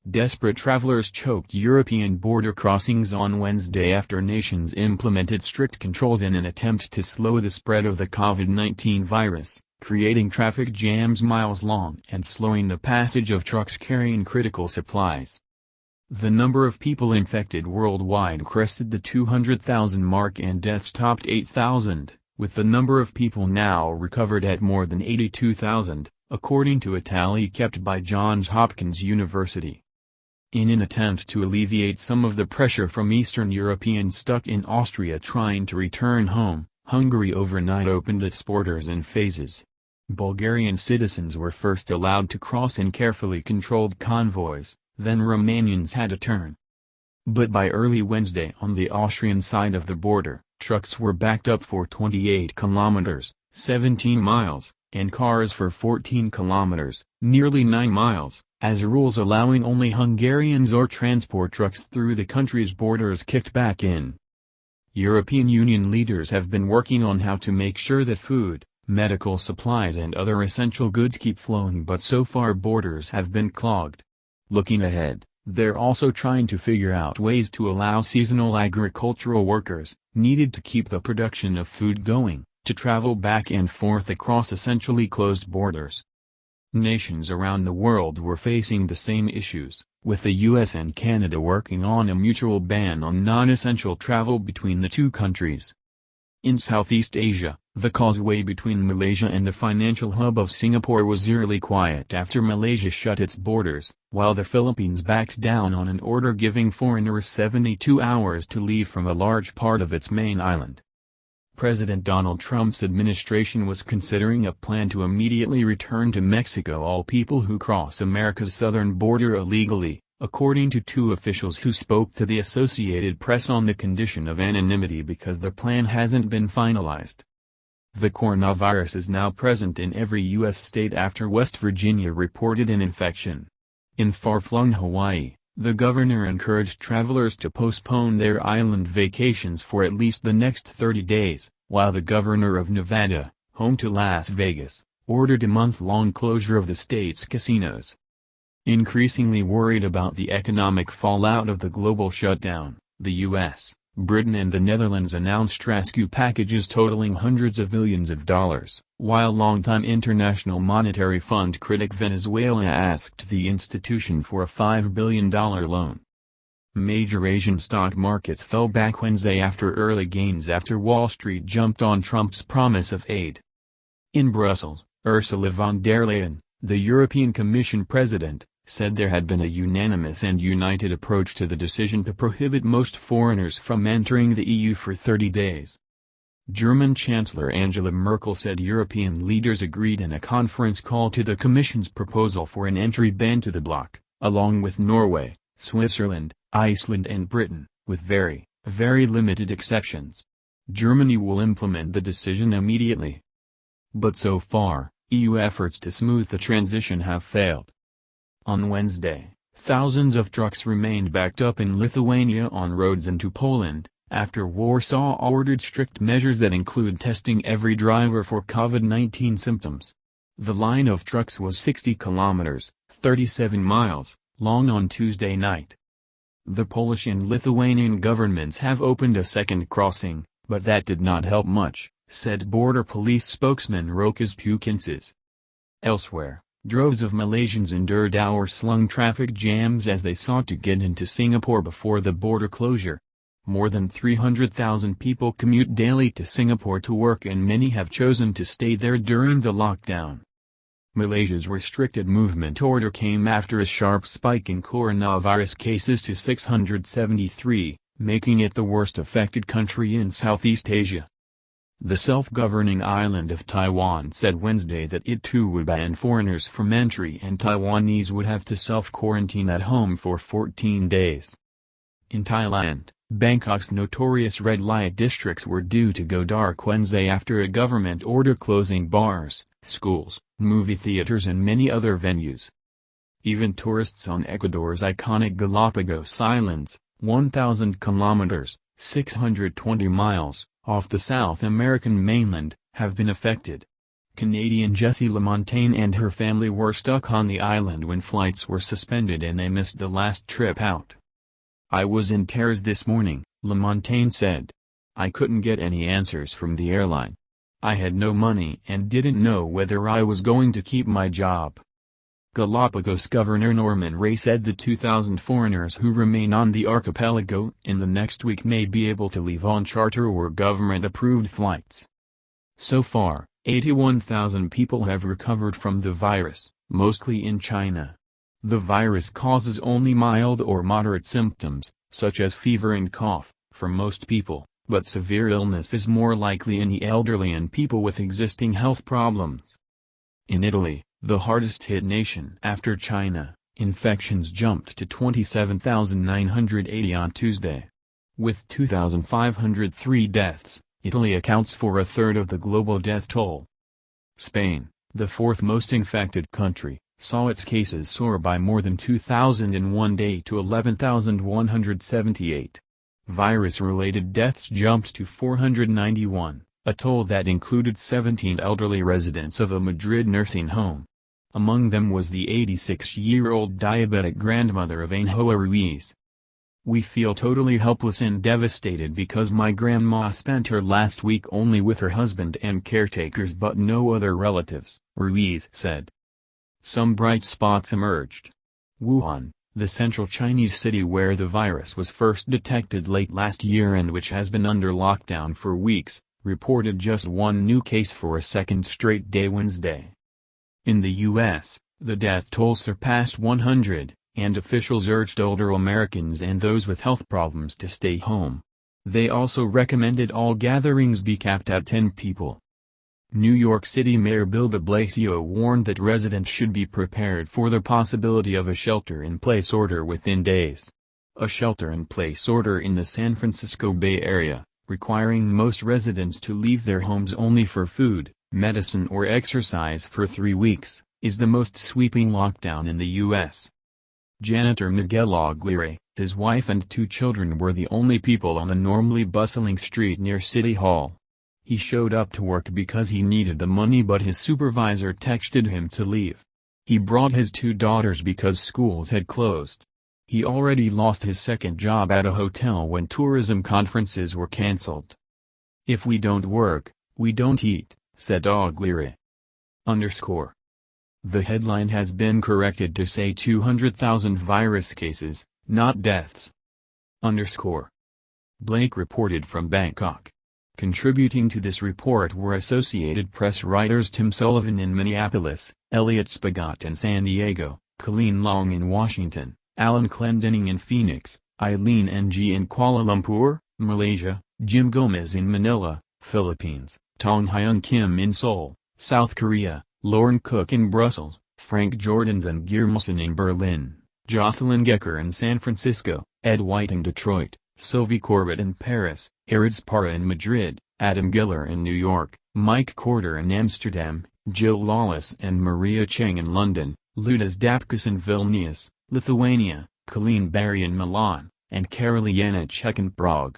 Desperate travelers choked European border crossings on Wednesday after nations implemented strict controls in an attempt to slow the spread of the COVID-19 virus, creating traffic jams miles long and slowing the passage of trucks carrying critical supplies. The number of people infected worldwide crested the 200,000 mark and deaths topped 8,000, with the number of people now recovered at more than 82,000, according to a tally kept by Johns Hopkins University. In an attempt to alleviate some of the pressure from Eastern Europeans stuck in Austria trying to return home, Hungary overnight opened its borders in phases. Bulgarian citizens were first allowed to cross in carefully controlled convoys, then Romanians had a turn. But by early Wednesday on the Austrian side of the border, trucks were backed up for 28 kilometers, 17 miles, and cars for 14 kilometers, nearly 9 miles, as rules allowing only Hungarians or transport trucks through the country's borders kicked back in. European Union leaders have been working on how to make sure that food, medical supplies and other essential goods keep flowing, but so far borders have been clogged. Looking ahead, they're also trying to figure out ways to allow seasonal agricultural workers, needed to keep the production of food going, to travel back and forth across essentially closed borders. Nations around the world were facing the same issues, with the US and Canada working on a mutual ban on non-essential travel between the two countries. In Southeast Asia, the causeway between Malaysia and the financial hub of Singapore was eerily quiet after Malaysia shut its borders, while the Philippines backed down on an order giving foreigners 72 hours to leave from a large part of its main island. President Donald Trump's administration was considering a plan to immediately return to Mexico all people who cross America's southern border illegally, according to two officials who spoke to the Associated Press on the condition of anonymity because the plan hasn't been finalized. The coronavirus is now present in every U.S. state after West Virginia reported an infection. In far-flung Hawaii, the governor encouraged travelers to postpone their island vacations for at least the next 30 days, while the governor of Nevada, home to Las Vegas, ordered a month-long closure of the state's casinos. Increasingly worried about the economic fallout of the global shutdown, the U.S., Britain and the Netherlands announced rescue packages totaling hundreds of millions of dollars, while longtime International Monetary Fund critic Venezuela asked the institution for a $5 billion loan. Major Asian stock markets fell back Wednesday after early gains after Wall Street jumped on Trump's promise of aid. In Brussels, Ursula von der Leyen, the European Commission president, said there had been a unanimous and united approach to the decision to prohibit most foreigners from entering the EU for 30 days. German Chancellor Angela Merkel said European leaders agreed in a conference call to the Commission's proposal for an entry ban to the bloc, along with Norway, Switzerland, Iceland and Britain, with very limited exceptions. Germany will implement the decision immediately. But so far, EU efforts to smooth the transition have failed. On Wednesday, thousands of trucks remained backed up in Lithuania on roads into Poland, after Warsaw ordered strict measures that include testing every driver for COVID-19 symptoms. The line of trucks was 60 kilometers, 37 miles, long on Tuesday night. The Polish and Lithuanian governments have opened a second crossing, but that did not help much, said Border Police spokesman Rokas Pukinsis. Elsewhere, droves of Malaysians endured hour-long traffic jams as they sought to get into Singapore before the border closure. More than 300,000 people commute daily to Singapore to work and many have chosen to stay there during the lockdown. Malaysia's restricted movement order came after a sharp spike in coronavirus cases to 673, making it the worst affected country in Southeast Asia. The self-governing island of Taiwan said Wednesday that it too would ban foreigners from entry and Taiwanese would have to self-quarantine at home for 14 days. In Thailand, Bangkok's notorious red light districts were due to go dark Wednesday after a government order closing bars, schools, movie theaters and many other venues. Even tourists on Ecuador's iconic Galapagos Islands, 1,000 kilometers, 620 miles, off the South American mainland, have been affected. Canadian Jessie Lamontagne and her family were stuck on the island when flights were suspended and they missed the last trip out. "I was in tears this morning," Lamontagne said. "I couldn't get any answers from the airline. I had no money and didn't know whether I was going to keep my job." Galapagos Governor Norman Ray said the 2,000 foreigners who remain on the archipelago in the next week may be able to leave on charter or government-approved flights. So far, 81,000 people have recovered from the virus, mostly in China. The virus causes only mild or moderate symptoms, such as fever and cough, for most people, but severe illness is more likely in the elderly and people with existing health problems. In Italy, the hardest-hit nation after China, infections jumped to 27,980 on Tuesday. With 2,503 deaths, Italy accounts for a third of the global death toll. Spain, the fourth most infected country, saw its cases soar by more than 2,000 in one day to 11,178. Virus-related deaths jumped to 491, a toll that included 17 elderly residents of a Madrid nursing home. Among them was the 86-year-old diabetic grandmother of Ainhoa Ruiz. "We feel totally helpless and devastated because my grandma spent her last week only with her husband and caretakers but no other relatives," Ruiz said. Some bright spots emerged. Wuhan, the central Chinese city where the virus was first detected late last year and which has been under lockdown for weeks, reported just one new case for a second straight day Wednesday. In the U.S., the death toll surpassed 100, and officials urged older Americans and those with health problems to stay home. They also recommended all gatherings be capped at 10 people. New York City Mayor Bill de Blasio warned that residents should be prepared for the possibility of a shelter-in-place order within days. A shelter-in-place order in the San Francisco Bay Area, requiring most residents to leave their homes only for food, medicine or exercise for 3 weeks, is the most sweeping lockdown in the U.S. Janitor Miguel Aguirre, his wife and 2 children were the only people on a normally bustling street near City Hall. He showed up to work because he needed the money but his supervisor texted him to leave. He brought his 2 daughters because schools had closed. He already lost his second job at a hotel when tourism conferences were cancelled. "If we don't work, we don't eat," said Aguirre. The headline has been corrected to say 200,000 virus cases, not deaths. Blake reported from Bangkok. Contributing to this report were Associated Press writers Tim Sullivan in Minneapolis, Elliot Spagat in San Diego, Colleen Long in Washington, Alan Clendening in Phoenix, Eileen Ng in Kuala Lumpur, Malaysia, Jim Gomez in Manila, Philippines, Tong Hyun Kim in Seoul, South Korea, Lauren Cook in Brussels, Frank Jordans and Giermelson in Berlin, Jocelyn Gecker in San Francisco, Ed White in Detroit, Sylvie Corbett in Paris, Arid Spara in Madrid, Adam Giller in New York, Mike Corder in Amsterdam, Jill Lawless and Maria Cheng in London, Liudas Dapkus in Vilnius, Lithuania, Colleen Barry in Milan, and Karoliana Chek in Prague.